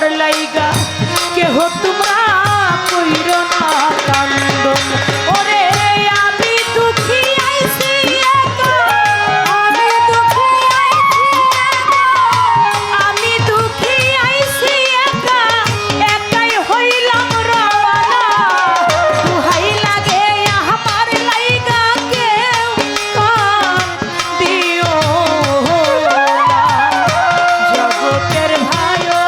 আমার লাইগা কেহ তোমরা কইরো না কান্দন ওরে আমি দুঃখী আইছি একা আমি দুঃখী আইছি একা একাই হইলাম রওনা দুহাই লাগে আমার লাইগা কেউ কান দিও না জগতের ভাইও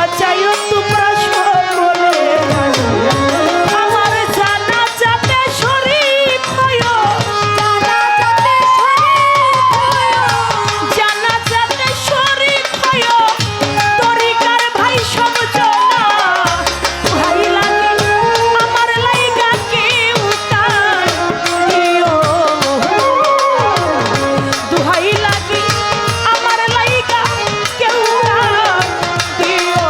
বাঁচাইও তোমরা সকলে আমার জানাজাতে শরীক হইও জানাজাতে শরীক হইও তরিকার ভাই সমজনা ভাই লাগে আমার লাইগা কেউ কান দিও দুহাই লাগে আমার লাইগা কেউ কান দিও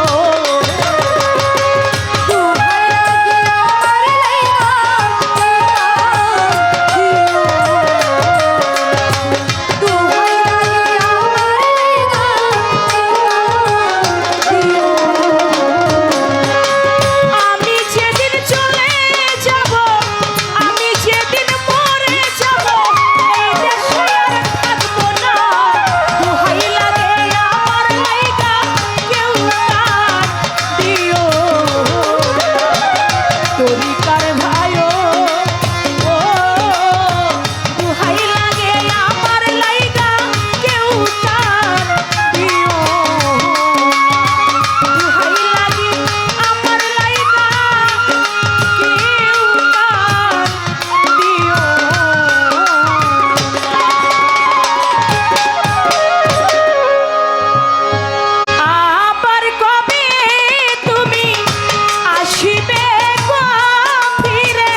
আমি যেদিন চলে যাব আমি যেদিন মরে যাব এই দেশে আর থাকবো না দুহাই লাগে আমার লাইগা কেউ কান দিও তরিকার ভাইও ও দুহাই লাগে আমার লাইগা কেউ কান দিও দুহাই লাগে আমার লাইগা কেউ কান দিও আবার কবে তুমি আসিবে গো ফিরে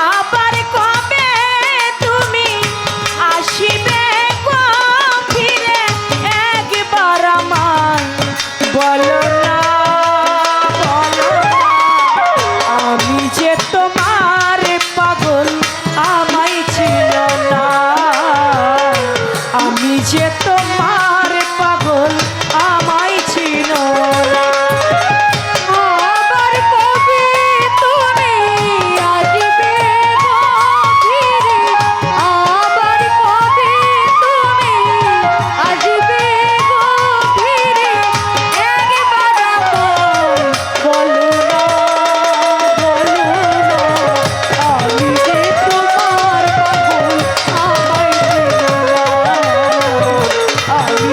আবার কবে তুমি আসিবে গো ফিরে একবার আমার বলো না আমি যে তোমার পাগল আমায় ছিল না আমি যে তোমার পাগল আমায় ছিল না আবার কবে তুমি আসবে গো ফিরে আবার কবে তুমি আসবে গো ফিরে একবার আমার বলো না আমি যে তোমার পাগল আমায় ছিল না আমি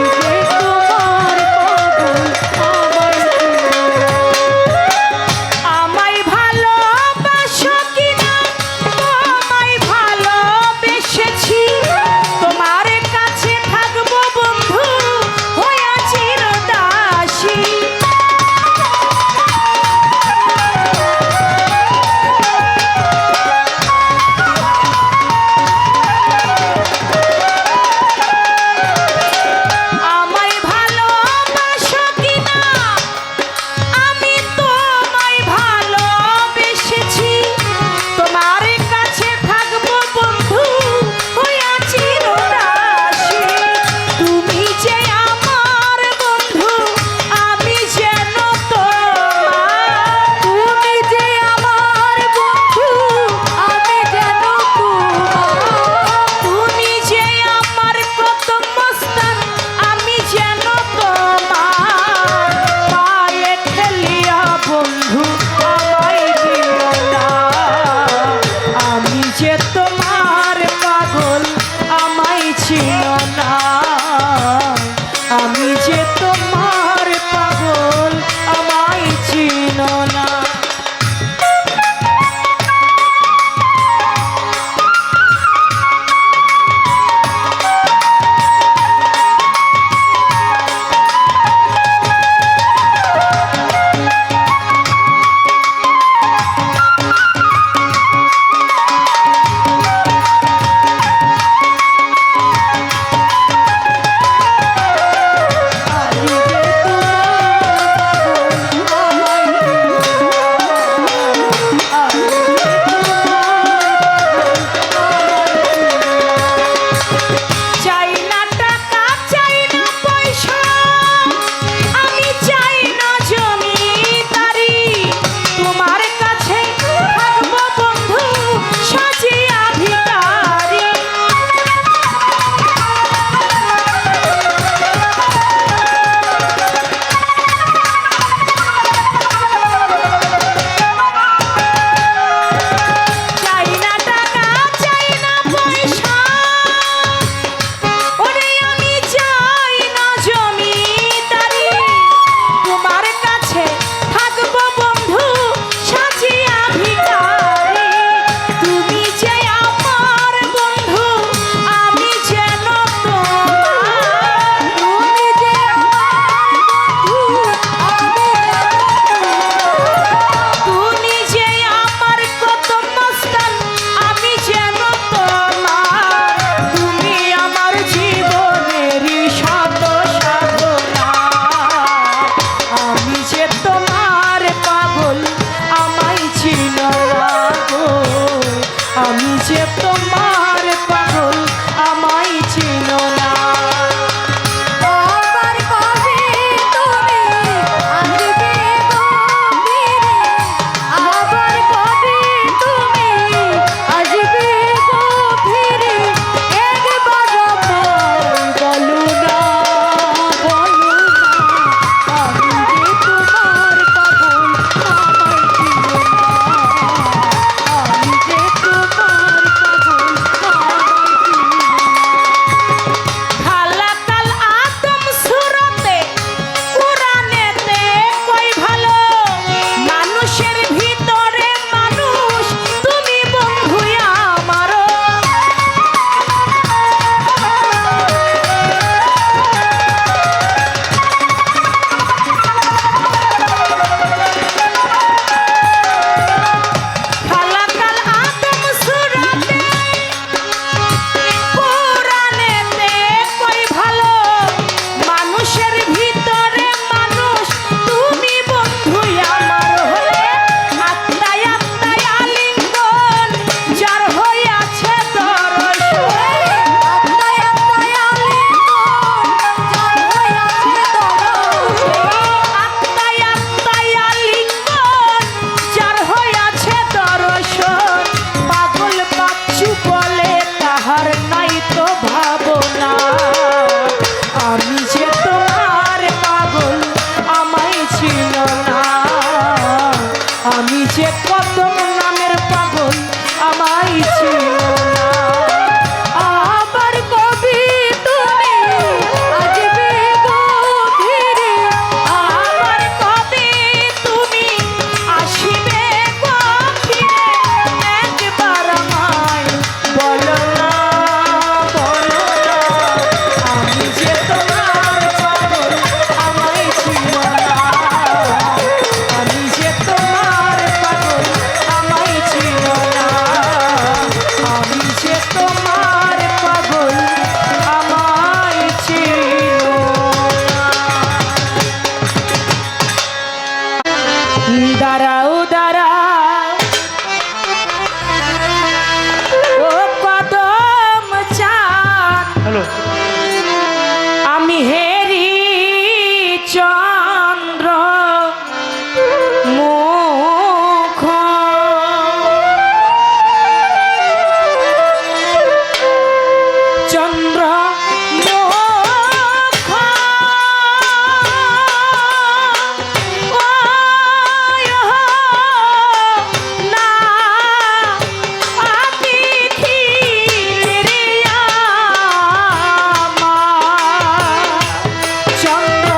আমি হেরি চন্দ্র মুখ চন্দ্র মুখ না আতিথি চন্দ্র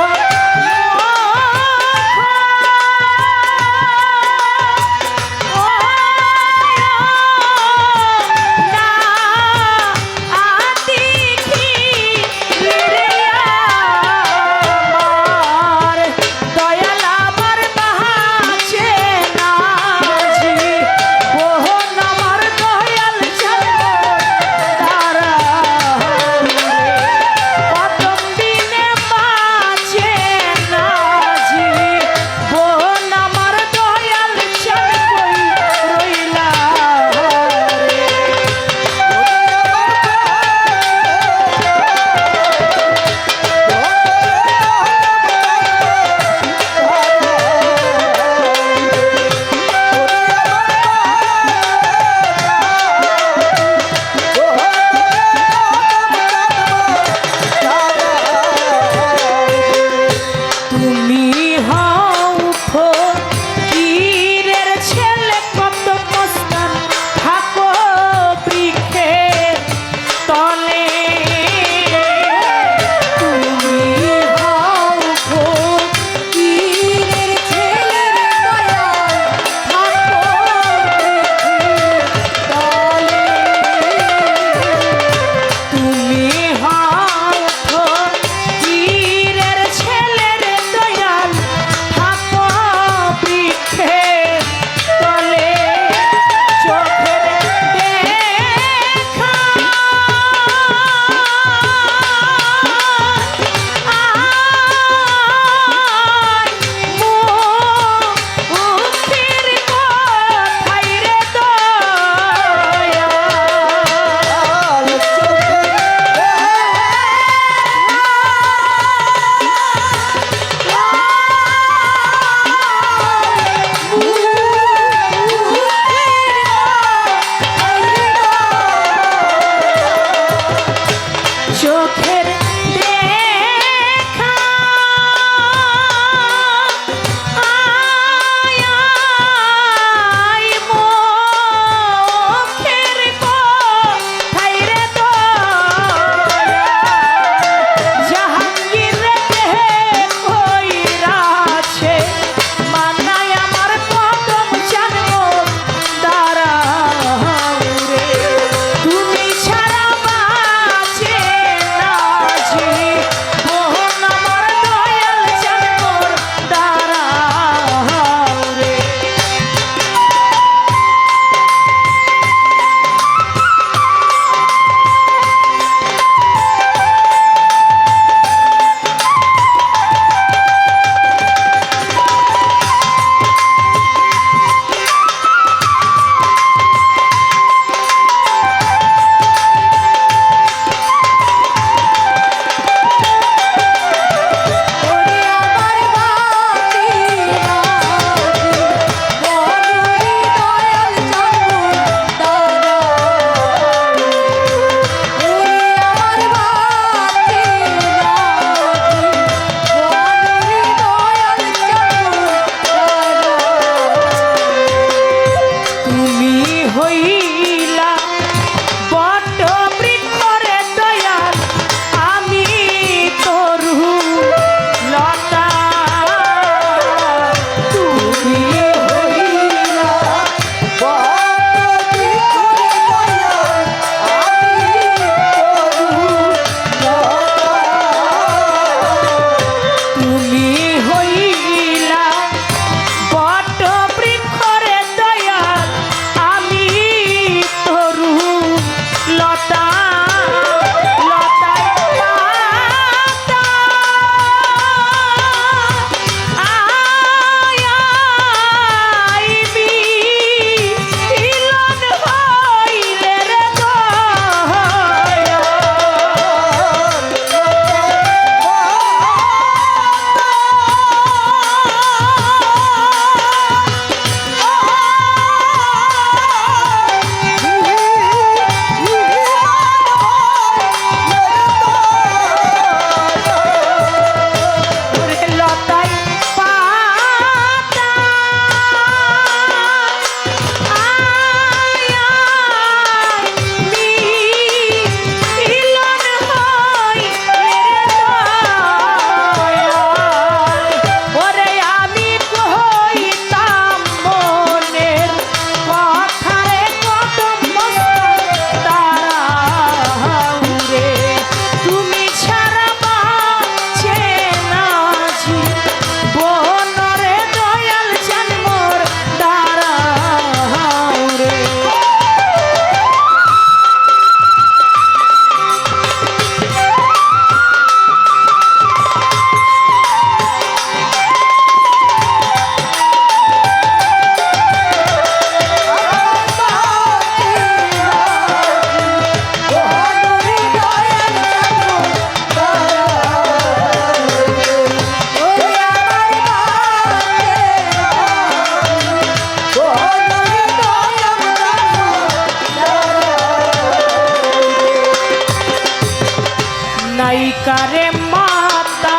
রে মাতা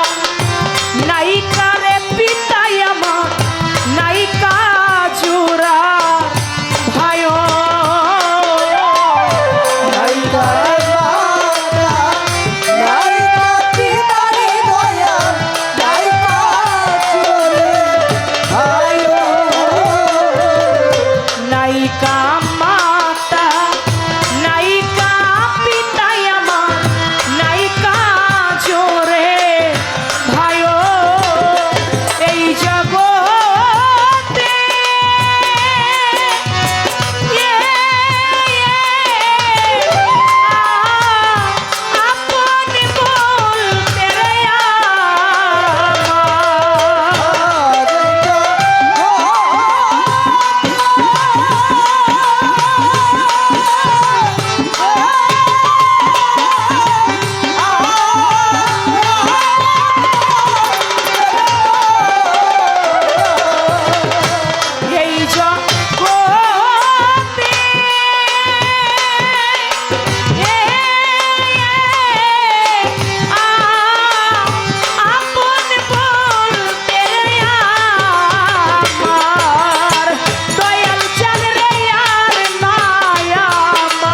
নায়িকা রে পিতাই আমার নায়িকা জোড়া ভাই নায়িকা রে মাতা নায়িকা পিতা রে দয়া নায়িকা জোরে ভাই নায়িকা মাতা নায়িকা পিতাই আমার নায়িকা জোরে ভাই এই জগতে আপন বলতে রে এই জগতে আপন বলতে আমার দয়াল চাল রে আর মায়ামা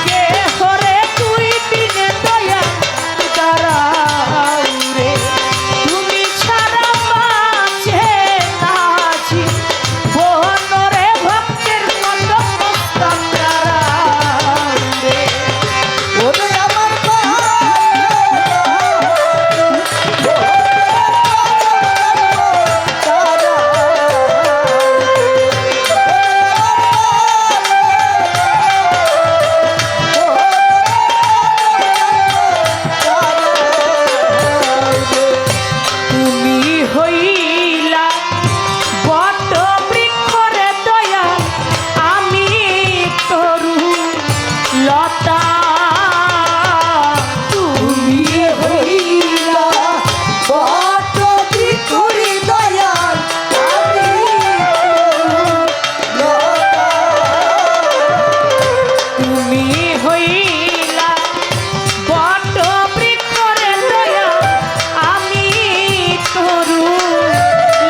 কে হরে তুই বিনে দয়া দাঁড়াও রে তুমি ছাড়া মাঝে নাচি বনরে ভক্তের মত মস্তক দাঁড়াও রে ওরে আমার তুমি হইলা বট বৃক্ষরে দয়া আমি তরু লতা তুমি হইলা বট বিকুরি দয়াল আমি লতা তুমি হইলা বট বৃক্ষরে দয়া আমি তরু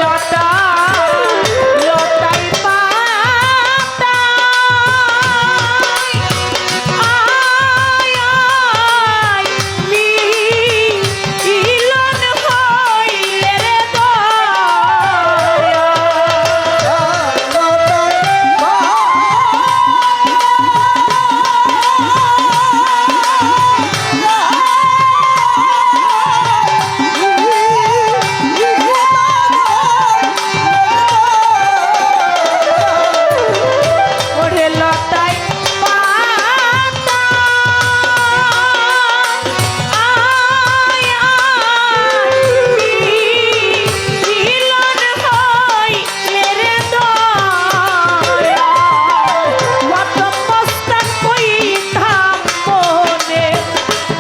লতা লতাই পাতাই আয় আয় মিলন হইলে রে দয়া ওরে লতাই পাতা আয় আয় মিলন হইলে রে দয়া কত মস্তক কইতাম মনে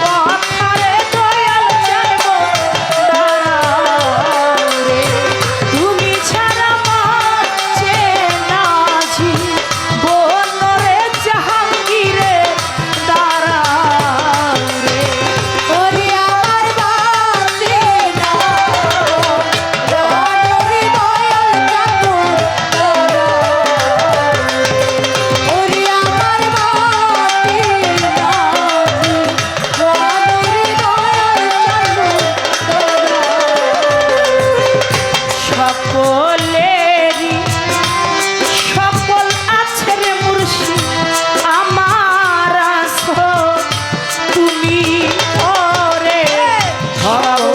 কথারে দয়াল চাইব দাঁড়াও রে তুমি ছাড়া মাঝে নাঝি বনরে জাহাঙ্গীরে দাঁড়াও রে ওরে আমার বাঁচে না রানুরি দয়াল ঠাকুর তোরা ওরে আমার বাঁচে না রানুরি দয়াল ঠাকুর তোরা সকলেরই সকল আছে রে মুর্শিদ আমার আছো তুমি ওরে সকলেরই